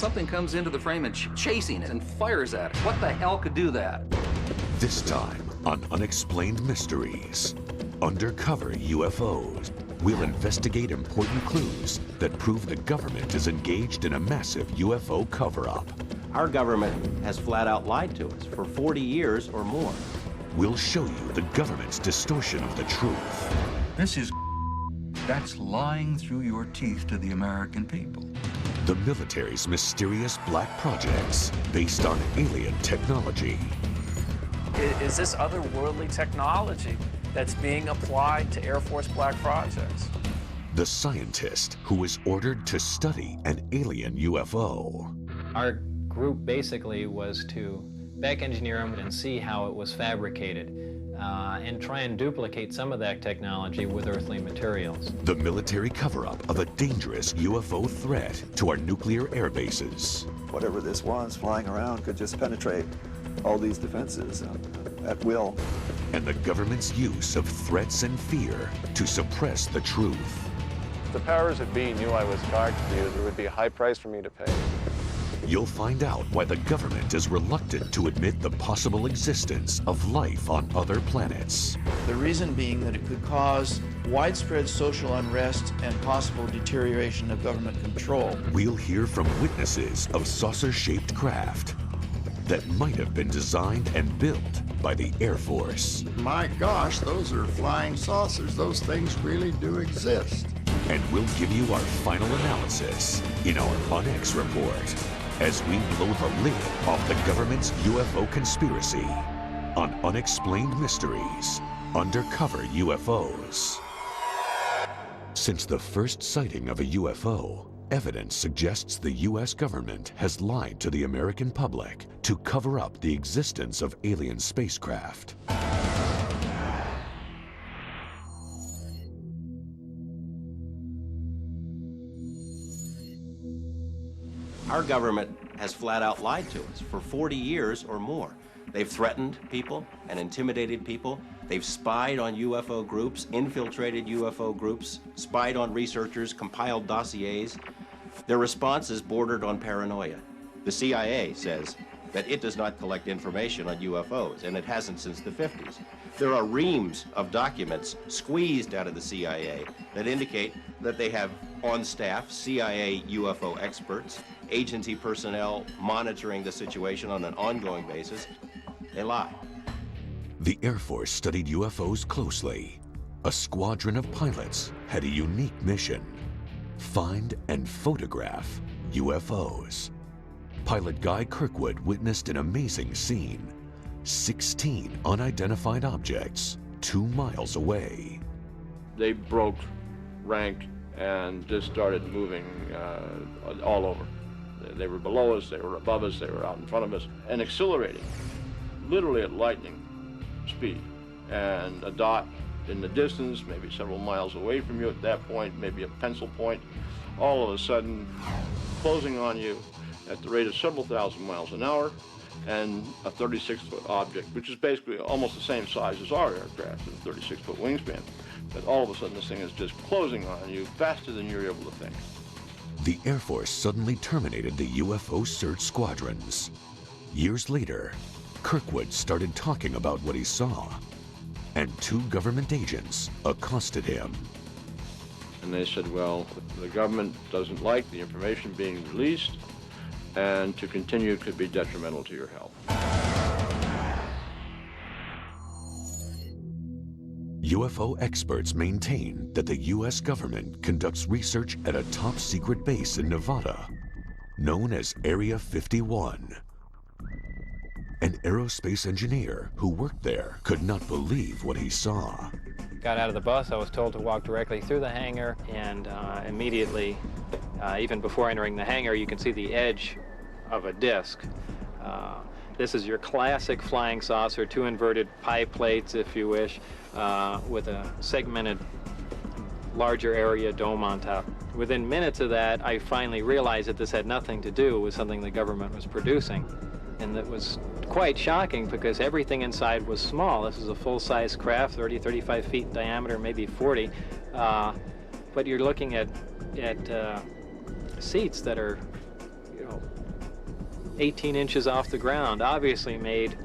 something comes into the frame and chasing it and fires at it. What the hell could do that? This time on Unexplained Mysteries, Undercover UFOs, we'll investigate important clues that prove the government is engaged in a massive UFO cover-up. Our government has flat out lied to us for 40 years or more. We'll show you the government's distortion of the truth. This is that's lying through your teeth to the American people. The military's mysterious black projects based on alien technology. Is this otherworldly technology that's being applied to Air Force black projects? The scientist who was ordered to study an alien UFO. Our group basically was to back engineer them and see how it was fabricated and try and duplicate some of that technology with earthly materials. The military cover-up of a dangerous UFO threat to our nuclear air bases. Whatever this was flying around could just penetrate all these defenses at will. And the government's use of threats and fear to suppress the truth. If the powers that be knew I was targeted, there would be a high price for me to pay. You'll find out why the government is reluctant to admit the possible existence of life on other planets. The reason being that it could cause widespread social unrest and possible deterioration of government control. We'll hear from witnesses of saucer-shaped craft that might have been designed and built by the Air Force. My gosh, those are flying saucers. Those things really do exist. And we'll give you our final analysis in our UnEx report as we blow the lid off the government's UFO conspiracy on Unexplained Mysteries, Undercover UFOs. Since the first sighting of a UFO, evidence suggests the U.S. government has lied to the American public to cover up the existence of alien spacecraft. Our government has flat out lied to us for 40 years or more. They've threatened people and intimidated people. They've spied on UFO groups, infiltrated UFO groups, spied on researchers, compiled dossiers. Their response is bordered on paranoia. The CIA says that it does not collect information on UFOs, and it hasn't since the 50s. There are reams of documents squeezed out of the CIA that indicate that they have on staff CIA UFO experts, agency personnel monitoring the situation on an ongoing basis. They lie. The Air Force studied UFOs closely. A squadron of pilots had a unique mission: find and photograph UFOs. Pilot Guy Kirkwood witnessed an amazing scene: 16 unidentified objects 2 miles away. They broke rank and just started moving all over. They were below us, they were above us, they were out in front of us, and accelerating, literally at lightning speed. And a dot in the distance, maybe several miles away from you at that point, maybe a pencil point, all of a sudden closing on you at the rate of several thousand miles an hour, and a 36-foot object, which is basically almost the same size as our aircraft, a 36-foot wingspan. But all of a sudden this thing is just closing on you faster than you're able to think. The Air Force suddenly terminated the UFO search squadrons. Years later, Kirkwood started talking about what he saw, and 2 government agents accosted him. And they said, well, the government doesn't like the information being released, and to continue could be detrimental to your health. UFO experts maintain that the U.S. government conducts research at a top-secret base in Nevada, known as Area 51. An aerospace engineer who worked there could not believe what he saw. Got out of the bus, I was told to walk directly through the hangar, and immediately, even before entering the hangar, you can see the edge of a disc. This is your classic flying saucer, 2 inverted pie plates, if you wish, with a segmented larger area dome on top. Within minutes of that, I finally realized that this had nothing to do with something the government was producing. And that was quite shocking because everything inside was small. This is a full-size craft, 30, 35 feet in diameter, maybe 40. But you're looking at seats that are 18 inches off the ground, obviously made,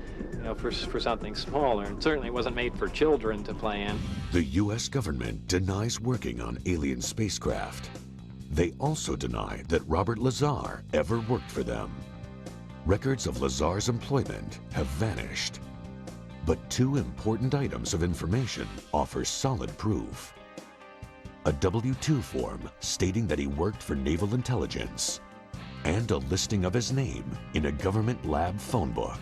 for something smaller, and certainly wasn't made for children to play in. The U.S. government denies working on alien spacecraft. They also deny that Robert Lazar ever worked for them. Records of Lazar's employment have vanished. But two important items of information offer solid proof. A W-2 form stating that he worked for Naval Intelligence, and a listing of his name in a government lab phone book.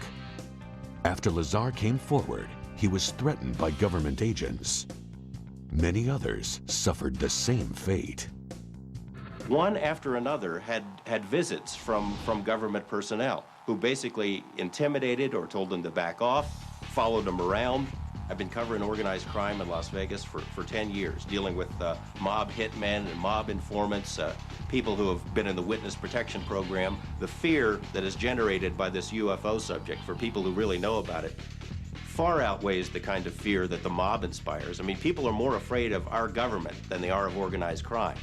After Lazar came forward, he was threatened by government agents. Many others suffered the same fate. One after another had visits from government personnel who basically intimidated or told them to back off, followed them around. I've been covering organized crime in Las Vegas for 10 years, dealing with mob hitmen and mob informants, people who have been in the witness protection program. The fear that is generated by this UFO subject for people who really know about it far outweighs the kind of fear that the mob inspires. I mean, people are more afraid of our government than they are of organized crime.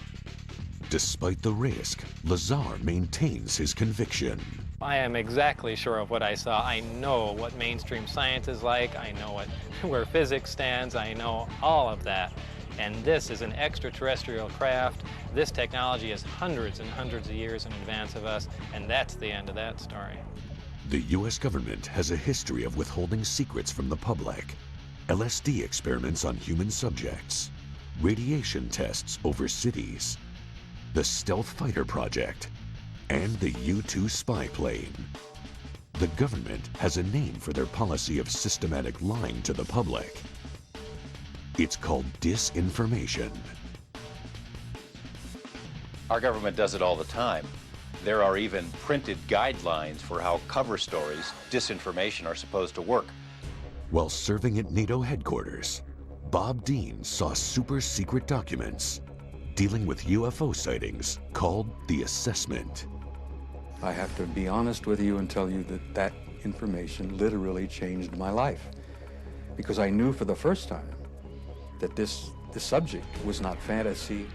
Despite the risk, Lazar maintains his conviction. I am exactly sure of what I saw. I know what mainstream science is like. I know where physics stands. I know all of that. And this is an extraterrestrial craft. This technology is hundreds and hundreds of years in advance of us, and that's the end of that story. The U.S. government has a history of withholding secrets from the public. LSD experiments on human subjects, radiation tests over cities, the Stealth Fighter Project, and the U-2 spy plane. The government has a name for their policy of systematic lying to the public. It's called disinformation. Our government does it all the time. There are even printed guidelines for how cover stories, disinformation, are supposed to work. While serving at NATO headquarters, Bob Dean saw super secret documents dealing with UFO sightings called the Assessment. I have to be honest with you and tell you that that information literally changed my life, because I knew for the first time that the subject was not fantasy,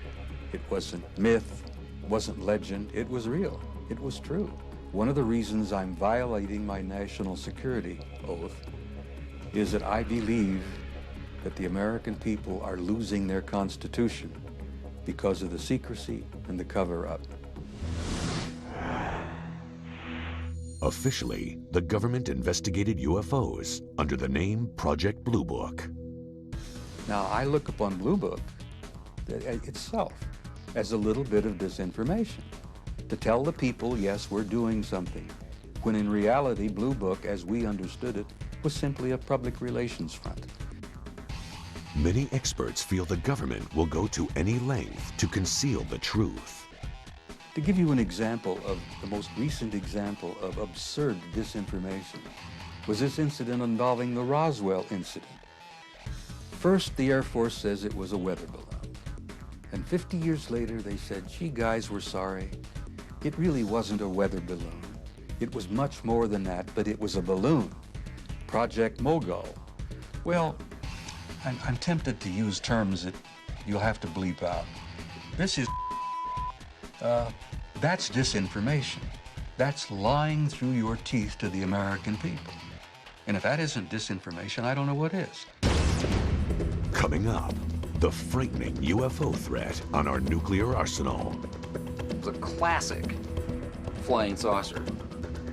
it wasn't myth, it wasn't legend, it was real, it was true. One of the reasons I'm violating my national security oath is that I believe that the American people are losing their Constitution because of the secrecy and the cover-up. Officially, the government investigated UFOs under the name Project Blue Book. Now, I look upon Blue Book itself as a little bit of disinformation, to tell the people, yes, we're doing something, when in reality, Blue Book, as we understood it, was simply a public relations front. Many experts feel the government will go to any length to conceal the truth. To give you an example of the most recent example of absurd disinformation was this incident involving the Roswell incident. First, the Air Force says it was a weather balloon. And 50 years later, they said, gee, guys, we're sorry. It really wasn't a weather balloon. It was much more than that, but it was a balloon. Project Mogul. Well, I'm tempted to use terms that you'll have to bleep out. This is that's disinformation. That's lying through your teeth to the American people. And if that isn't disinformation, I don't know what is. Coming up, the frightening UFO threat on our nuclear arsenal. It's a classic flying saucer,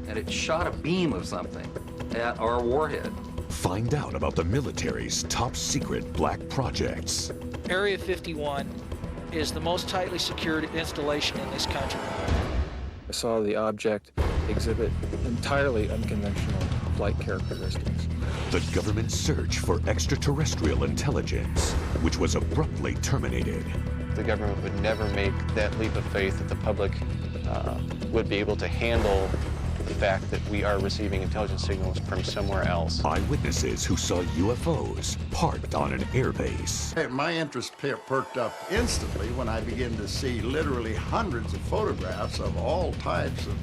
and it shot a beam of something at our warhead. Find out about the military's top secret black projects. Area 51 is the most tightly secured installation in this country. I saw the object exhibit entirely unconventional flight characteristics. The government's search for extraterrestrial intelligence, which was abruptly terminated. The government would never make that leap of faith that the public would be able to handle the fact that we are receiving intelligence signals from somewhere else. Eyewitnesses who saw UFOs parked on an airbase. Hey, my interest perked up instantly when I began to see literally hundreds of photographs of all types of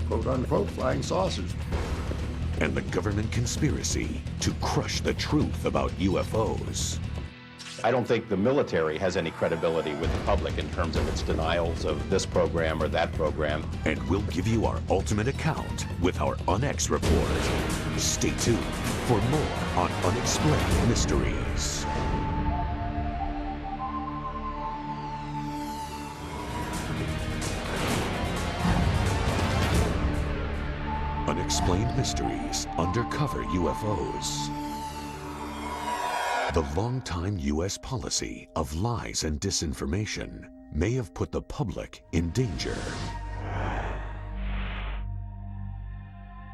quote-unquote flying saucers. And the government conspiracy to crush the truth about UFOs. I don't think the military has any credibility with the public in terms of its denials of this program or that program. And we'll give you our ultimate account with our UnEx report. Stay tuned for more on Unexplained Mysteries. Unexplained Mysteries, Undercover U.F.O.s. The long-time U.S. policy of lies and disinformation may have put the public in danger.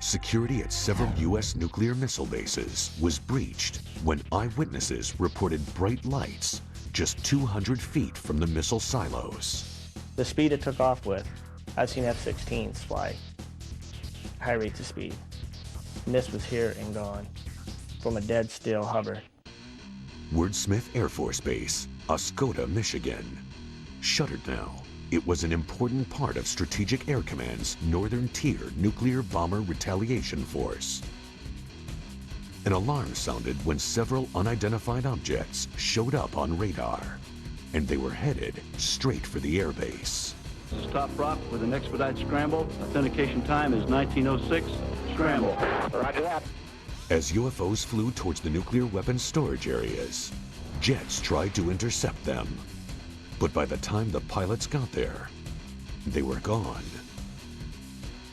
Security at several U.S. nuclear missile bases was breached when eyewitnesses reported bright lights just 200 feet from the missile silos. The speed it took off with, I've seen F-16s fly high rates of speed. And this was here and gone from a dead still hover. Wordsmith Air Force Base, Oscoda, Michigan. Shuttered now, it was an important part of Strategic Air Command's Northern Tier Nuclear Bomber Retaliation Force. An alarm sounded when several unidentified objects showed up on radar, and they were headed straight for the airbase. Stop prop with an expedite scramble. Authentication time is 1906. Scramble. Roger that. As UFOs flew towards the nuclear weapons storage areas, jets tried to intercept them. But by the time the pilots got there, they were gone.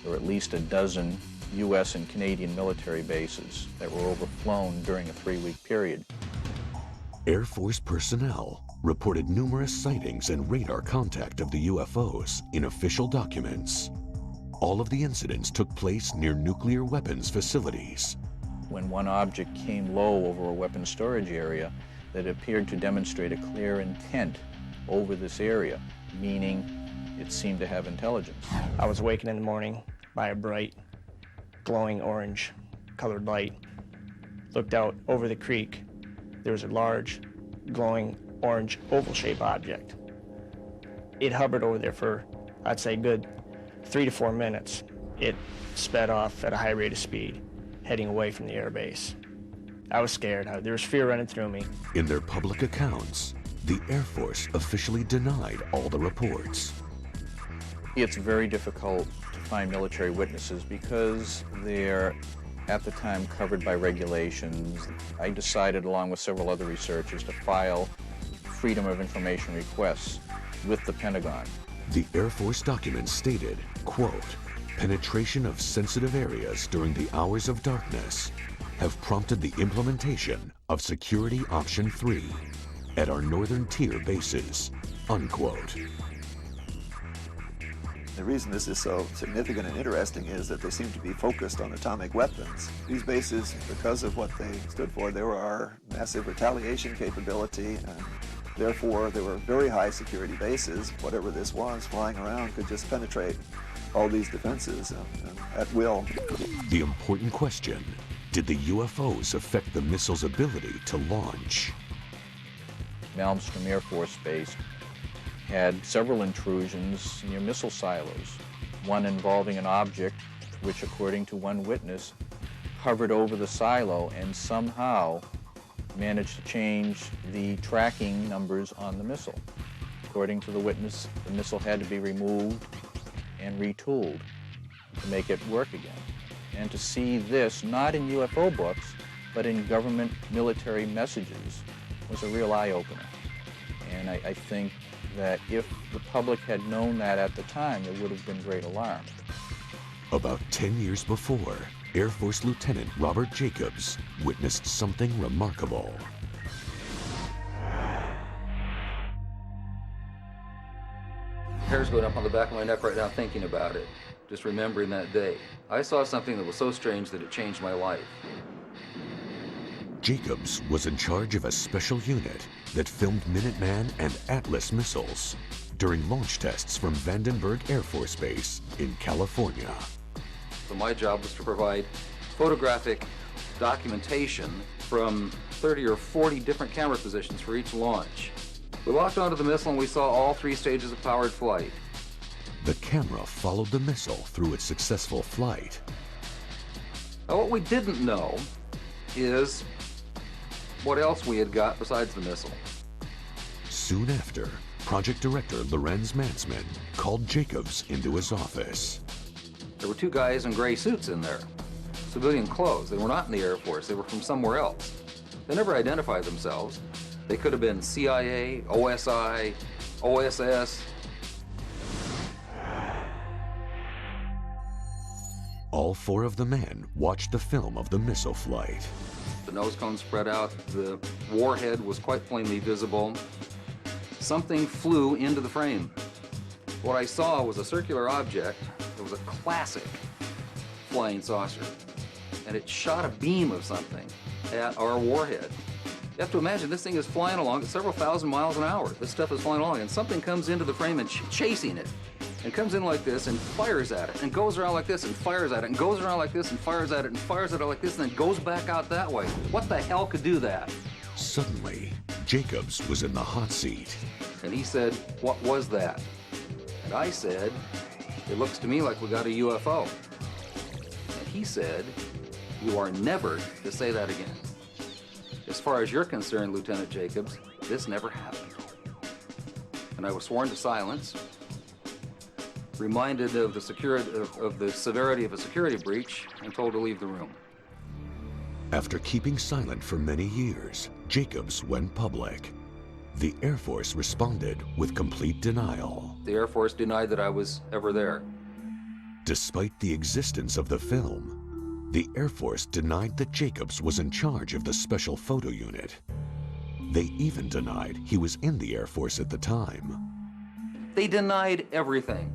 There were at least a dozen U.S. and Canadian military bases that were overflown during a 3-week period. Air Force personnel reported numerous sightings and radar contact of the UFOs in official documents. All of the incidents took place near nuclear weapons facilities. When one object came low over a weapons storage area that appeared to demonstrate a clear intent over this area, meaning it seemed to have intelligence. I was awakened in the morning by a bright, glowing orange colored light. Looked out over the creek. There was a large, glowing orange oval-shaped object. It hovered over there for, I'd say, good 3 to 4 minutes. It sped off at a high rate of speed, heading away from the airbase. I was scared. There was fear running through me. In their public accounts, the Air Force officially denied all the reports. It's very difficult to find military witnesses because they're, at the time, covered by regulations. I decided, along with several other researchers, to file Freedom of Information requests with the Pentagon. The Air Force documents stated, quote, penetration of sensitive areas during the hours of darkness have prompted the implementation of Security Option 3 at our Northern Tier bases, unquote. The reason this is so significant and interesting is that they seem to be focused on atomic weapons. These bases, because of what they stood for, they were our massive retaliation capability, and therefore they were very high security bases. Whatever this was flying around could just penetrate all these defenses at will. The important question, did the UFOs affect the missile's ability to launch? Malmstrom Air Force Base had several intrusions near missile silos, one involving an object which, according to one witness, hovered over the silo and somehow managed to change the tracking numbers on the missile. According to the witness, the missile had to be removed and retooled to make it work again. And to see this, not in UFO books, but in government military messages, was a real eye-opener. And I think that if the public had known that at the time, there would have been great alarm. About 10 years before, Air Force Lieutenant Robert Jacobs witnessed something remarkable. Hair's going up on the back of my neck right now thinking about it, just remembering that day. I saw something that was so strange that it changed my life. Jacobs was in charge of a special unit that filmed Minuteman and Atlas missiles during launch tests from Vandenberg Air Force Base in California. So my job was to provide photographic documentation from 30 or 40 different camera positions for each launch. We locked onto the missile and we saw all 3 stages of powered flight. The camera followed the missile through its successful flight. Now what we didn't know is what else we had got besides the missile. Soon after, Project Director Lorenz Mansman called Jacobs into his office. There were two guys in gray suits in there, civilian clothes. They were not in the Air Force. They were from somewhere else. They never identified themselves. They could have been CIA, OSI, OSS. All four of the men watched the film of the missile flight. The nose cone spread out. The warhead was quite plainly visible. Something flew into the frame. What I saw was a circular object. It was a classic flying saucer. And it shot a beam of something at our warhead. You have to imagine this thing is flying along at several thousand miles an hour. This stuff is flying along, and something comes into the frame and chasing it. And comes in like this and fires at it, and goes around like this and fires at it, and goes around like this and fires at it, and fires at it like this, and then goes back out that way. What the hell could do that? Suddenly, Jacobs was in the hot seat. And he said, "What was that?" And I said, "It looks to me like we got a UFO." And he said, "You are never to say that again. As far as you're concerned, Lieutenant Jacobs, this never happened." And I was sworn to silence, reminded of the severity of a security breach, and told to leave the room. After keeping silent for many years, Jacobs went public. The Air Force responded with complete denial. The Air Force denied that I was ever there. Despite the existence of the film, the Air Force denied that Jacobs was in charge of the Special Photo Unit. They even denied he was in the Air Force at the time. They denied everything.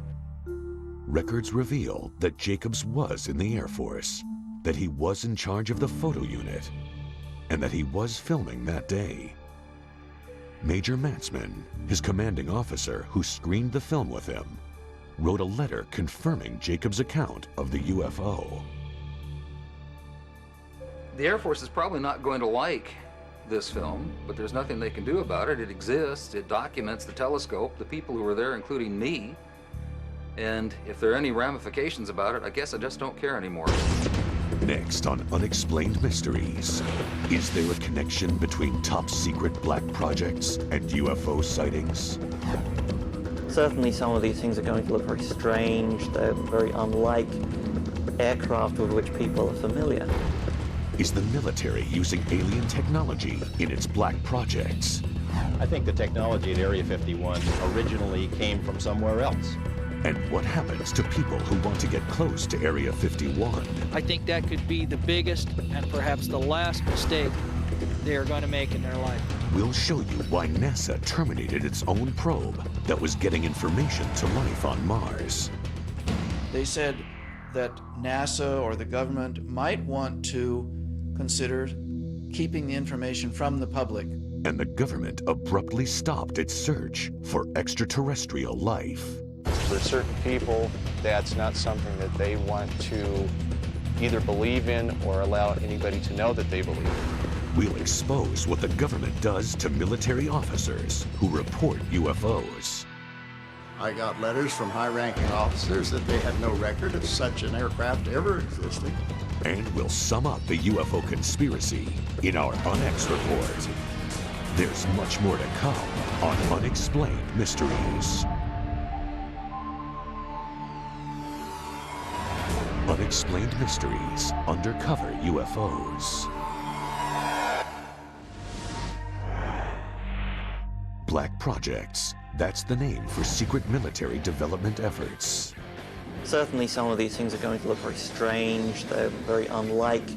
Records reveal that Jacobs was in the Air Force, that he was in charge of the photo unit, and that he was filming that day. Major Mansman, his commanding officer who screened the film with him, wrote a letter confirming Jacobs' account of the UFO. The Air Force is probably not going to like this film, but there's nothing they can do about it. It exists, it documents the telescope, the people who were there, including me. And if there are any ramifications about it, I guess I just don't care anymore. Next on Unexplained Mysteries, is there a connection between top secret black projects and UFO sightings? Certainly some of these things are going to look very strange. They're very unlike aircraft with which people are familiar. Is the military using alien technology in its black projects? I think the technology at Area 51 originally came from somewhere else. And what happens to people who want to get close to Area 51? I think that could be the biggest and perhaps the last mistake they are going to make in their life. We'll show you why NASA terminated its own probe that was getting information to life on Mars. They said that NASA or the government might want to consider keeping the information from the public. And the government abruptly stopped its search for extraterrestrial life. For certain people, that's not something that they want to either believe in or allow anybody to know that they believe in. We'll expose what the government does to military officers who report UFOs. I got letters from high-ranking officers that they had no record of such an aircraft ever existing. And we'll sum up the UFO conspiracy in our UnEx report. There's much more to come on Unexplained Mysteries. Unexplained Mysteries, Undercover U.F.O.s. Black Projects, that's the name for secret military development efforts. Certainly some of these things are going to look very strange. They're very unlike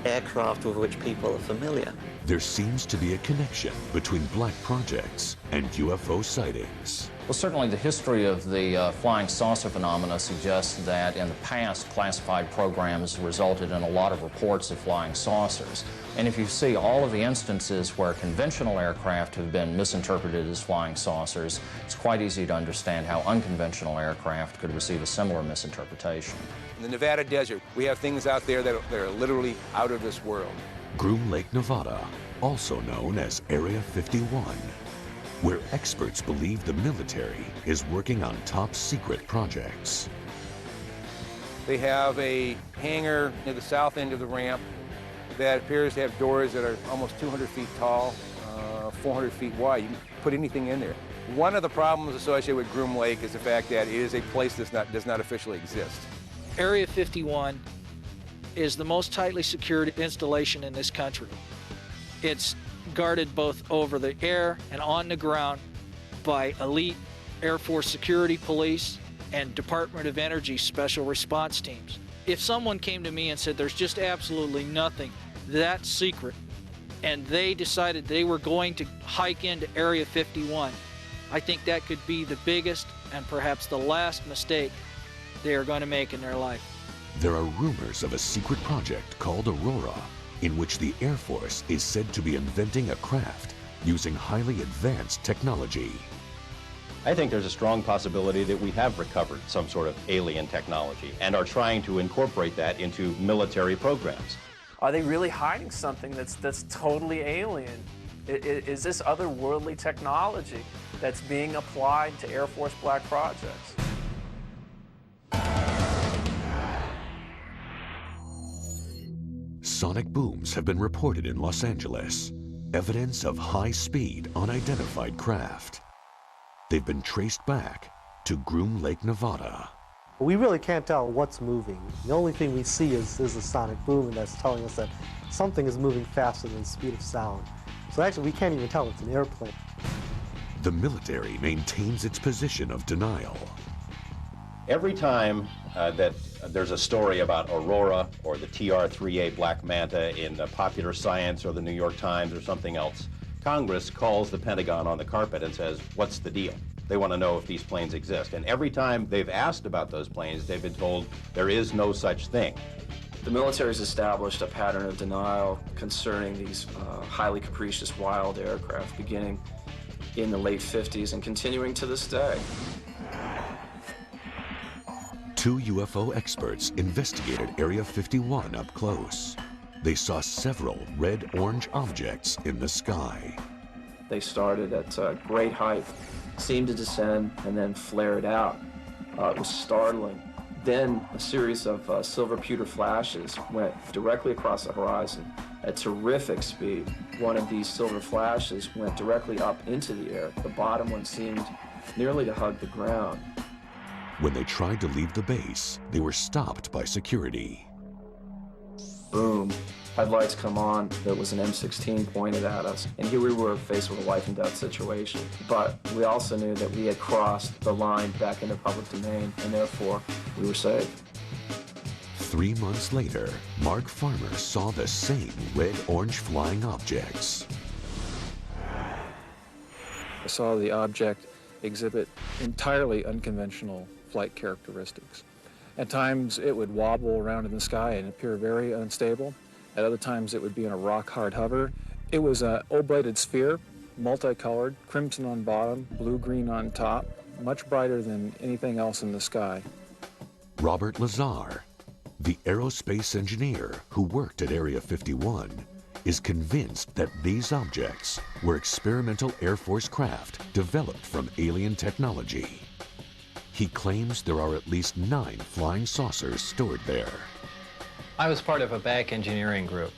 aircraft with which people are familiar. There seems to be a connection between black projects and UFO sightings. Well, certainly the history of the flying saucer phenomena suggests that in the past, classified programs resulted in a lot of reports of flying saucers. And if you see all of the instances where conventional aircraft have been misinterpreted as flying saucers, it's quite easy to understand how unconventional aircraft could receive a similar misinterpretation. In the Nevada desert, we have things out there that are literally out of this world. Groom Lake, Nevada, also known as Area 51, where experts believe the military is working on top secret projects. They have a hangar near the south end of the ramp that appears to have doors that are almost 200 feet tall, 400 feet wide. You can put anything in there. One of the problems associated with Groom Lake is the fact that it is a place that does not officially exist. Area 51 is the most tightly secured installation in this country. It's guarded both over the air and on the ground by elite Air Force security police and Department of Energy special response teams. If someone came to me and said there's just absolutely nothing that's secret, and they decided they were going to hike into Area 51, I think that could be the biggest and perhaps the last mistake they are going to make in their life. There are rumors of a secret project called Aurora, in which the Air Force is said to be inventing a craft using highly advanced technology. I think there's a strong possibility that we have recovered some sort of alien technology and are trying to incorporate that into military programs. Are they really hiding something that's totally alien? Is this otherworldly technology that's being applied to Air Force black projects? Sonic booms have been reported in Los Angeles, evidence of high-speed, unidentified craft. They've been traced back to Groom Lake, Nevada. We really can't tell what's moving. The only thing we see is a sonic boom, and that's telling us that something is moving faster than the speed of sound. So actually, we can't even tell it's an airplane. The military maintains its position of denial. Every time that there's a story about Aurora or the TR-3A Black Manta in Popular Science or the New York Times or something else, Congress calls the Pentagon on the carpet and says, what's the deal? They want to know if these planes exist. And every time they've asked about those planes, they've been told there is no such thing. The military has established a pattern of denial concerning these highly capricious wild aircraft beginning in the late 50s and continuing to this day. 2 UFO experts investigated Area 51 up close. They saw several red-orange objects in the sky. They started at great height, seemed to descend, and then flared out. It was startling. Then a series of silver pewter flashes went directly across the horizon at terrific speed. One of these silver flashes went directly up into the air. The bottom one seemed nearly to hug the ground. When they tried to leave the base, they were stopped by security. Boom. Headlights come on. There was an M16 pointed at us. And here we were faced with a life and death situation. But we also knew that we had crossed the line back into public domain, and therefore we were safe. 3 months later, Mark Farmer saw the same red-orange flying objects. I saw the object exhibit entirely unconventional flight characteristics. At times it would wobble around in the sky and appear very unstable. At other times it would be in a rock-hard hover. It was an oblated sphere, multicolored, crimson on bottom, blue-green on top, much brighter than anything else in the sky. Robert Lazar, the aerospace engineer who worked at Area 51, is convinced that these objects were experimental Air Force craft developed from alien technology. He claims there are at least 9 flying saucers stored there. I was part of a back engineering group,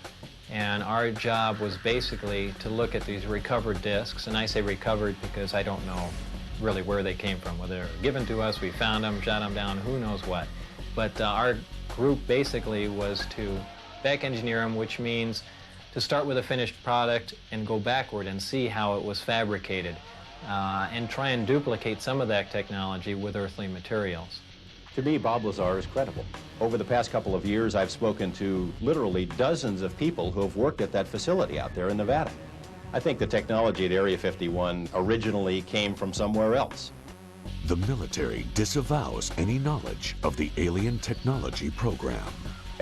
and our job was basically to look at these recovered discs, and I say recovered because I don't know really where they came from, whether they were given to us, we found them, shot them down, who knows what. But our group basically was to back engineer them, which means to start with a finished product and go backward and see how it was fabricated, and try and duplicate some of that technology with earthly materials. To me, Bob Lazar is credible. Over the past couple of years, I've spoken to literally dozens of people who have worked at that facility out there in Nevada. I think the technology at Area 51 originally came from somewhere else. The military disavows any knowledge of the alien technology program.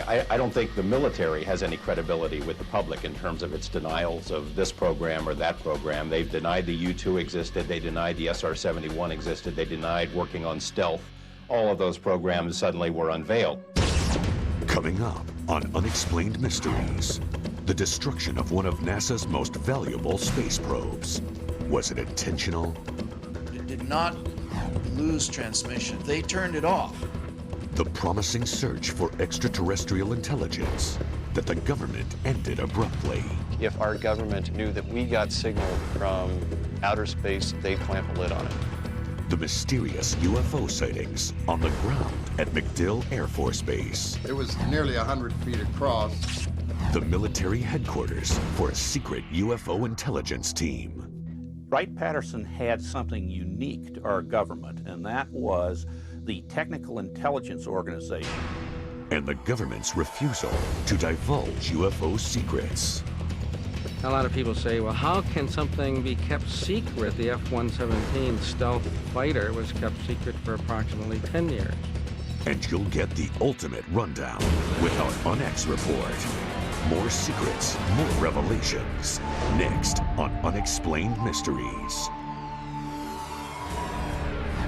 I don't think the military has any credibility with the public in terms of its denials of this program or that program. They've denied the U-2 existed, they denied the SR-71 existed, they denied working on stealth. All of those programs suddenly were unveiled. Coming up on Unexplained Mysteries, the destruction of one of NASA's most valuable space probes. Was it intentional? It did not lose transmission. They turned it off. The promising search for extraterrestrial intelligence that the government ended abruptly. if our government knew that we got signal from outer space, they'd clamp a lid on it. The mysterious UFO sightings on the ground at MacDill Air Force Base. It was nearly 100 feet across. The military headquarters for a secret UFO intelligence team. Wright-Patterson had something unique to our government, and that was the Technical Intelligence Organization. And the government's refusal to divulge UFO secrets. A lot of people say, well, how can something be kept secret? The F-117 stealth fighter was kept secret for approximately 10 years. And you'll get the ultimate rundown with our UnEx report. More secrets, more revelations. Next on Unexplained Mysteries.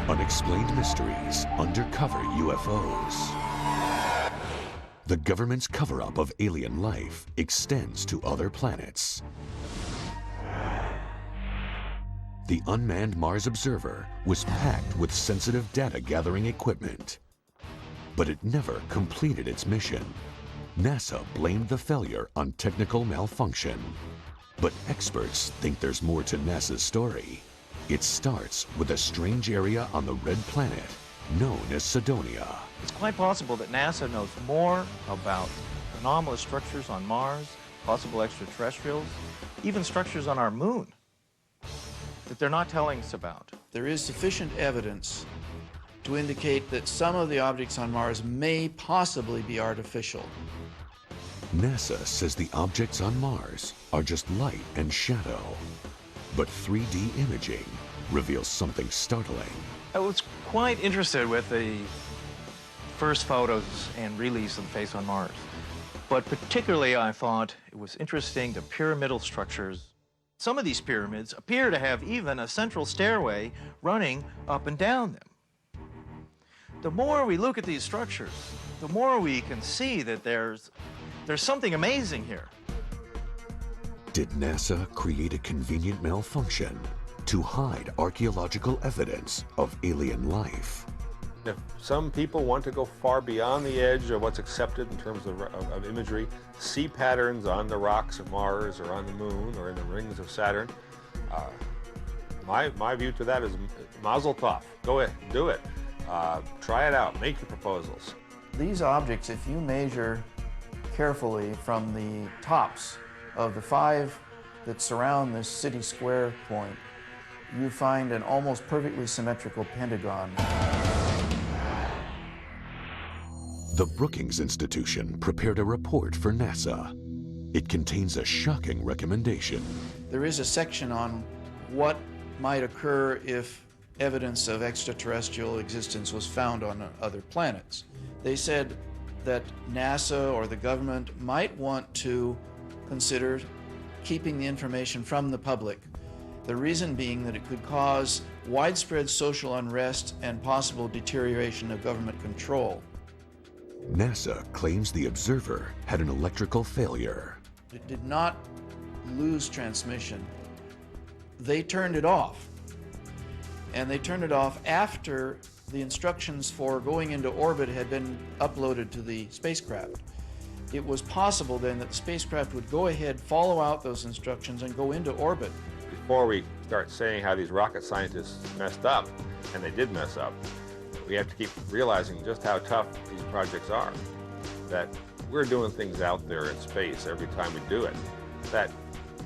Unexplained Mysteries, Undercover U.F.O.s. The government's cover-up of alien life extends to other planets. The unmanned Mars Observer was packed with sensitive data-gathering equipment. But it never completed its mission. NASA blamed the failure on technical malfunction. But experts think there's more to NASA's story. It starts with a strange area on the red planet known as Cydonia. It's quite possible that NASA knows more about anomalous structures on Mars, possible extraterrestrials, even structures on our moon that they're not telling us about. There is sufficient evidence to indicate that some of the objects on Mars may possibly be artificial. NASA says the objects on Mars are just light and shadow. But 3D imaging reveals something startling. I was quite interested with the first photos and release of the face on Mars. But particularly I thought it was interesting the pyramidal structures. Some of these pyramids appear to have even a central stairway running up and down them. The more we look at these structures, the more we can see that there's something amazing here. Did NASA create a convenient malfunction to hide archaeological evidence of alien life? If some people want to go far beyond the edge of what's accepted in terms of imagery, see patterns on the rocks of Mars or on the moon or in the rings of Saturn, my view to that is mazel tov. Go ahead, do it. Try it out, make your proposals. These objects, if you measure carefully from the tops of the 5 that surround this city square point, you find an almost perfectly symmetrical pentagon. The Brookings Institution prepared a report for NASA. It contains a shocking recommendation. There is a section on what might occur if evidence of extraterrestrial existence was found on other planets. They said that NASA or the government might want to consider keeping the information from the public. The reason being that it could cause widespread social unrest and possible deterioration of government control. NASA claims the observer had an electrical failure. It did not lose transmission. They turned it off. And they turned it off after the instructions for going into orbit had been uploaded to the spacecraft. It was possible then that the spacecraft would go ahead, follow out those instructions, and go into orbit. Before we start saying how these rocket scientists messed up, and they did mess up, we have to keep realizing just how tough these projects are. That we're doing things out there in space every time we do it that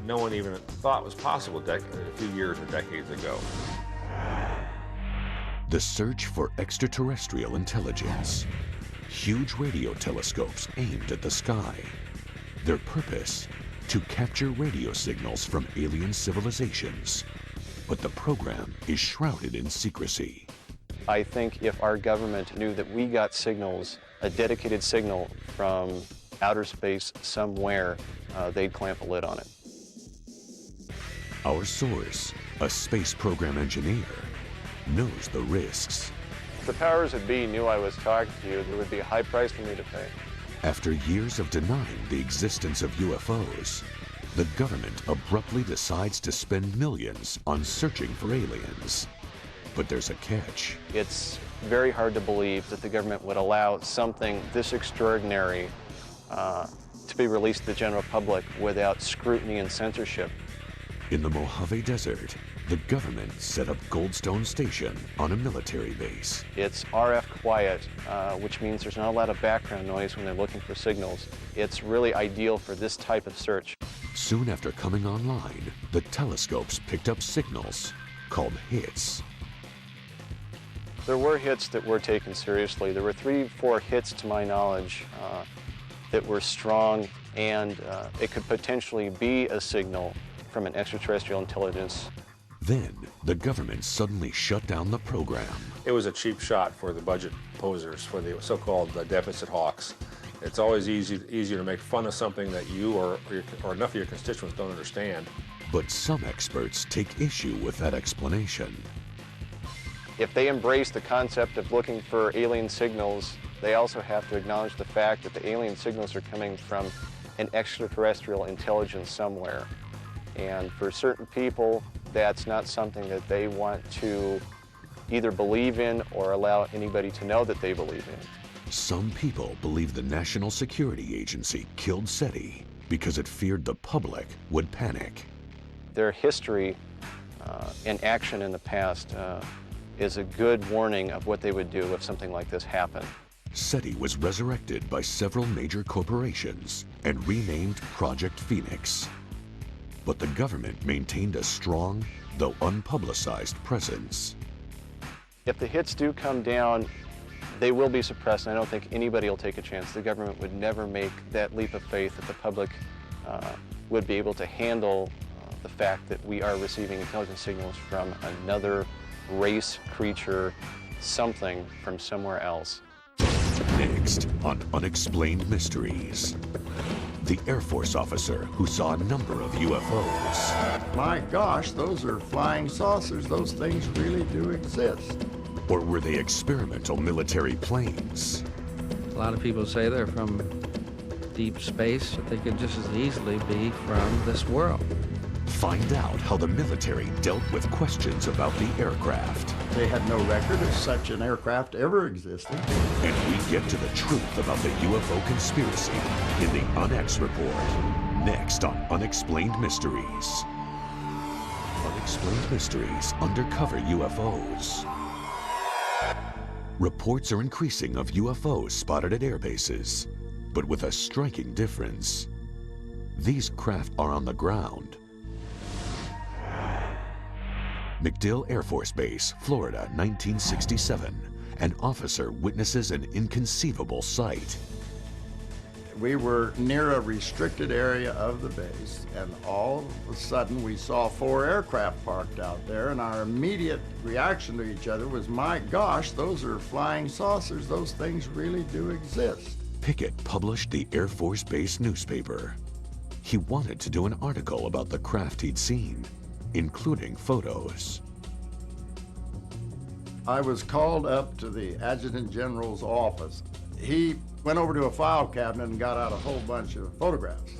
no one even thought was possible a few years or decades ago. The search for extraterrestrial intelligence. Huge radio telescopes aimed at the sky. Their purpose? To capture radio signals from alien civilizations. But the program is shrouded in secrecy. I think if our government knew that we got signals, a dedicated signal from outer space somewhere, they'd clamp a lid on it. Our source, a space program engineer, knows the risks. If the powers that be knew I was talking to you, there would be a high price for me to pay. After years of denying the existence of UFOs, the government abruptly decides to spend millions on searching for aliens. But there's a catch. It's very hard to believe that the government would allow something this extraordinary to be released to the general public without scrutiny and censorship. In the Mojave Desert, the government set up Goldstone Station on a military base. It's RF quiet, which means there's not a lot of background noise when they're looking for signals. It's really ideal for this type of search. Soon after coming online, the telescopes picked up signals called hits. There were hits that were taken seriously. There were 3-4 hits, to my knowledge, that were strong, and it could potentially be a signal from an extraterrestrial intelligence. Then, the government suddenly shut down the program. It was a cheap shot for the budget posers, for the so-called deficit hawks. It's always easier to make fun of something that you or enough of your constituents don't understand. But some experts take issue with that explanation. If they embrace the concept of looking for alien signals, they also have to acknowledge the fact that the alien signals are coming from an extraterrestrial intelligence somewhere. And for certain people, that's not something that they want to either believe in or allow anybody to know that they believe in. Some people believe the National Security Agency killed SETI because it feared the public would panic. Their history and action in the past is a good warning of what they would do if something like this happened. SETI was resurrected by several major corporations and renamed Project Phoenix. But the government maintained a strong, though unpublicized, presence. If the hits do come down, they will be suppressed, and I don't think anybody will take a chance. The government would never make that leap of faith that the public would be able to handle the fact that we are receiving intelligence signals from another race, creature, something from somewhere else. Next on Unexplained Mysteries, the Air Force officer who saw a number of UFOs. My gosh, those are flying saucers. Those things really do exist. Or were they experimental military planes? A lot of people say they're from deep space, but they could just as easily be from this world. Find out how the military dealt with questions about the aircraft. They had no record of such an aircraft ever existing. And we get to the truth about the UFO conspiracy in the UnEx report. Next on Unexplained Mysteries. Unexplained Mysteries, Undercover U.F.O.s. Reports are increasing of UFOs spotted at air bases, but with a striking difference. These craft are on the ground. MacDill Air Force Base, Florida, 1967. An officer witnesses an inconceivable sight. We were near a restricted area of the base, and all of a sudden we saw 4 aircraft parked out there, and our immediate reaction to each other was, my gosh, those are flying saucers. Those things really do exist. Pickett published the Air Force Base newspaper. He wanted to do an article about the craft he'd seen, including photos. I was called up to the Adjutant General's office. He went over to a file cabinet and got out a whole bunch of photographs.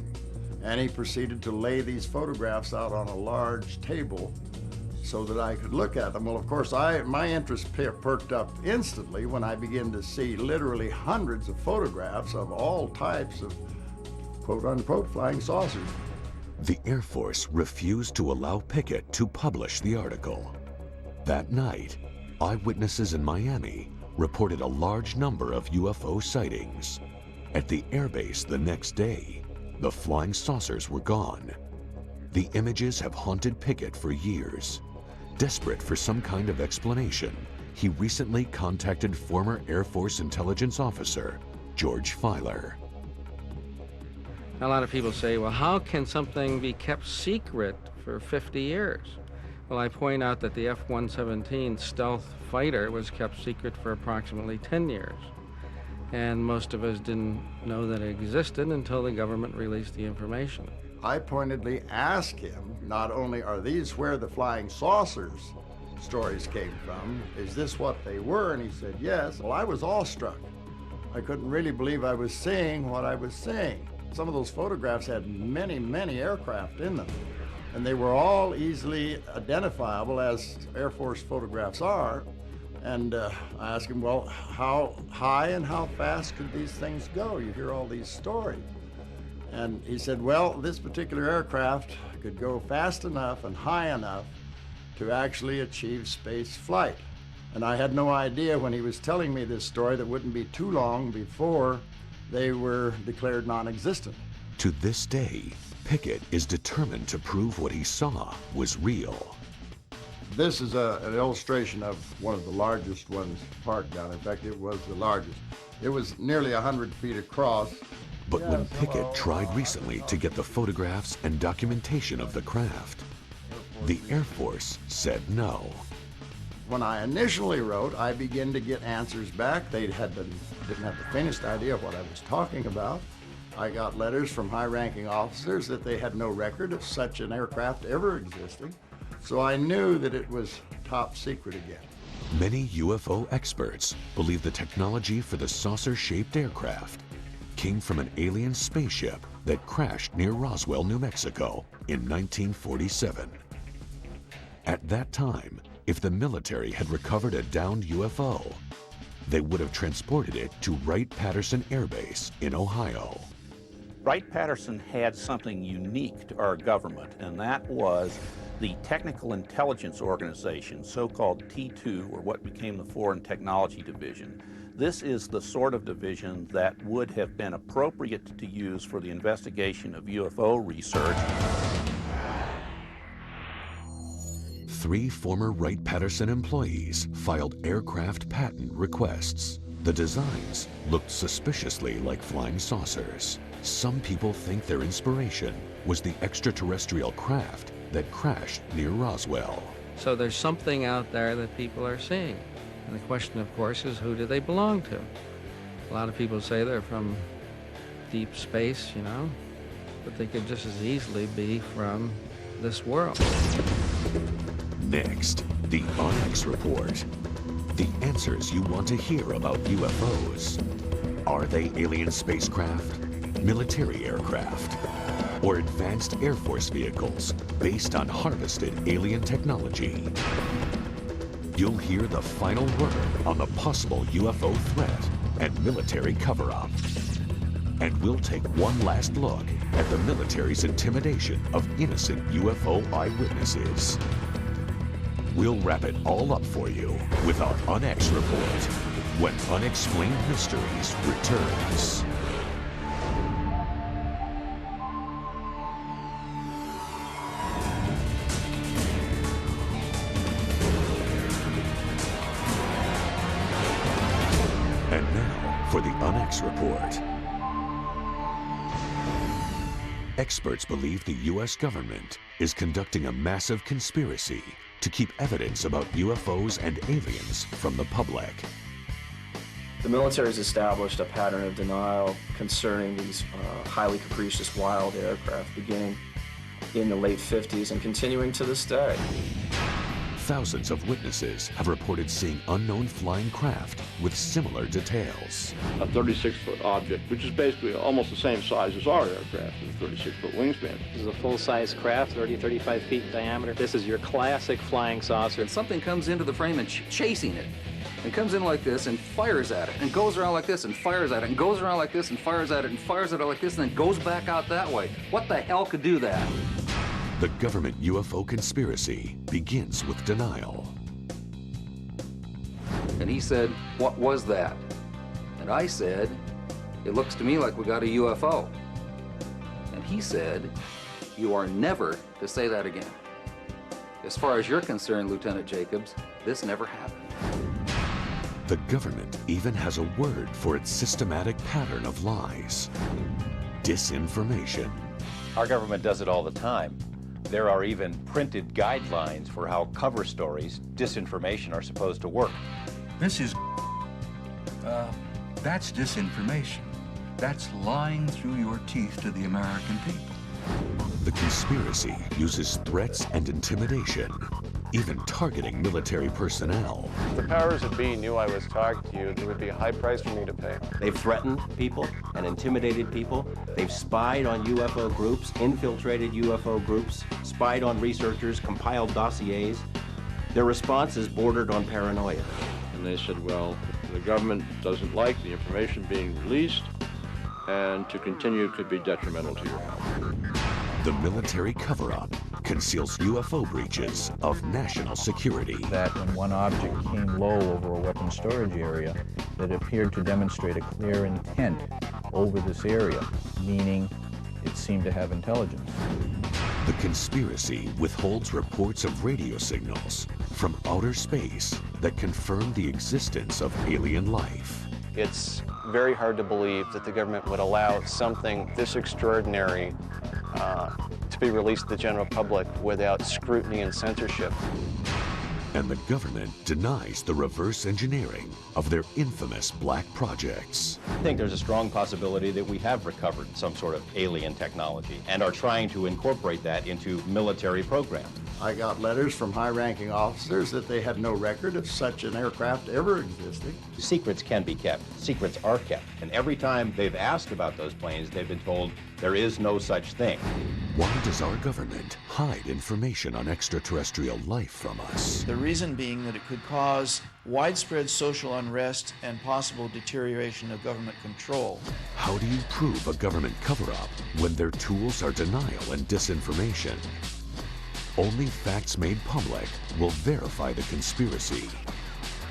And he proceeded to lay these photographs out on a large table so that I could look at them. Well, of course, my interest perked up instantly when I began to see literally hundreds of photographs of all types of quote-unquote flying saucers. The Air Force refused to allow Pickett to publish the article. That night, eyewitnesses in Miami reported a large number of UFO sightings. At the airbase the next day, the flying saucers were gone. The images have haunted Pickett for years. Desperate for some kind of explanation, he recently contacted former Air Force intelligence officer George Filer. A lot of people say, well, how can something be kept secret for 50 years? Well, I point out that the F-117 stealth fighter was kept secret for approximately 10 years. And most of us didn't know that it existed until the government released the information. I pointedly asked him, not only are these where the flying saucers stories came from, is this what they were? And he said, yes. Well, I was awestruck. I couldn't really believe I was seeing what I was seeing. Some of those photographs had many, many aircraft in them, and they were all easily identifiable as Air Force photographs are. And I asked him, well, how high and how fast could these things go? You hear all these stories. And he said, well, this particular aircraft could go fast enough and high enough to actually achieve space flight. And I had no idea when he was telling me this story that wouldn't be too long before they were declared non-existent. To this day, Pickett is determined to prove what he saw was real. This is an illustration of one of the largest ones parked down. In fact, it was the largest. It was nearly 100 feet across. But when Pickett tried recently to get the photographs and documentation of the craft, the Air Force said no. When I initially wrote, I began to get answers back. They didn't have the faintest idea of what I was talking about. I got letters from high-ranking officers that they had no record of such an aircraft ever existing. So I knew that it was top secret again. Many UFO experts believe the technology for the saucer-shaped aircraft came from an alien spaceship that crashed near Roswell, New Mexico in 1947. At that time, if the military had recovered a downed UFO, they would have transported it to Wright-Patterson Air Base in Ohio. Wright-Patterson had something unique to our government, and that was the Technical Intelligence Organization, so-called T2, or what became the Foreign Technology Division. This is the sort of division that would have been appropriate to use for the investigation of UFO research. 3 former Wright-Patterson employees filed aircraft patent requests. The designs looked suspiciously like flying saucers. Some people think their inspiration was the extraterrestrial craft that crashed near Roswell. So there's something out there that people are seeing. And the question, of course, is who do they belong to? A lot of people say they're from deep space, you know, but they could just as easily be from this world. Next, the UnEx report. The answers you want to hear about UFOs. Are they alien spacecraft, military aircraft, or advanced Air Force vehicles based on harvested alien technology? You'll hear the final word on the possible UFO threat and military cover-up. And we'll take one last look at the military's intimidation of innocent UFO eyewitnesses. We'll wrap it all up for you with our UnEx report when Unexplained Mysteries returns. And now for the UnEx report. Experts believe the U.S. government is conducting a massive conspiracy to keep evidence about UFOs and aliens from the public. The military has established a pattern of denial concerning these highly capricious wild aircraft beginning in the late 50s and continuing to this day. Thousands of witnesses have reported seeing unknown flying craft with similar details. A 36-foot object, which is basically almost the same size as our aircraft, with a 36-foot wingspan. This is a full-size craft, 35 feet in diameter. This is your classic flying saucer. And something comes into the frame and chasing it. And comes in like this and fires at it, and goes around like this and fires at it, and goes around like this and fires at it, and fires at it like this, and then goes back out that way. What the hell could do that? The government UFO conspiracy begins with denial. And he said, "What was that?" And I said, "It looks to me like we got a UFO." And he said, "You are never to say that again. As far as you're concerned, Lieutenant Jacobs, this never happened." The government even has a word for its systematic pattern of lies: disinformation. Our government does it all the time. There are even printed guidelines for how cover stories, disinformation, are supposed to work. This is, that's disinformation. That's lying through your teeth to the American people. The conspiracy uses threats and intimidation, even targeting military personnel. If the powers that be knew I was talking to you, there would be a high price for me to pay. They've threatened people and intimidated people. They've spied on UFO groups, infiltrated UFO groups, spied on researchers, compiled dossiers. Their response is bordered on paranoia. And they said, well, the government doesn't like the information being released. and to continue could be detrimental to your health. The military cover-up conceals UFO breaches of national security. That when one object came low over a weapons storage area, that appeared to demonstrate a clear intent over this area, meaning it seemed to have intelligence. The conspiracy withholds reports of radio signals from outer space that confirm the existence of alien life. It's very hard to believe that the government would allow something this extraordinary to be released to the general public without scrutiny and censorship. And the government denies the reverse engineering of their infamous black projects. I think there's a strong possibility that we have recovered some sort of alien technology and are trying to incorporate that into military programs. I got letters from high-ranking officers that they had no record of such an aircraft ever existing. Secrets can be kept. Secrets are kept. And every time they've asked about those planes, they've been told there is no such thing. Why does our government hide information on extraterrestrial life from us? The reason being that it could cause widespread social unrest and possible deterioration of government control. How do you prove a government cover-up when their tools are denial and disinformation? Only facts made public will verify the conspiracy.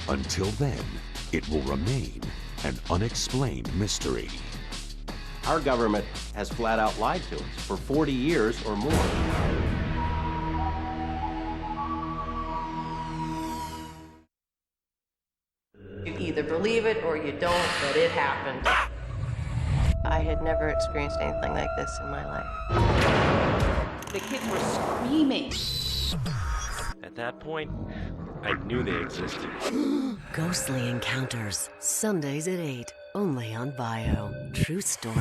Until then, it will remain an unexplained mystery. Our government has flat out lied to us for 40 years or more. You either believe it or you don't, but it happened. I had never experienced anything like this in my life. The kids were screaming. At that point, I knew they existed. Ghostly Encounters, Sundays at 8, only on Bio. True story.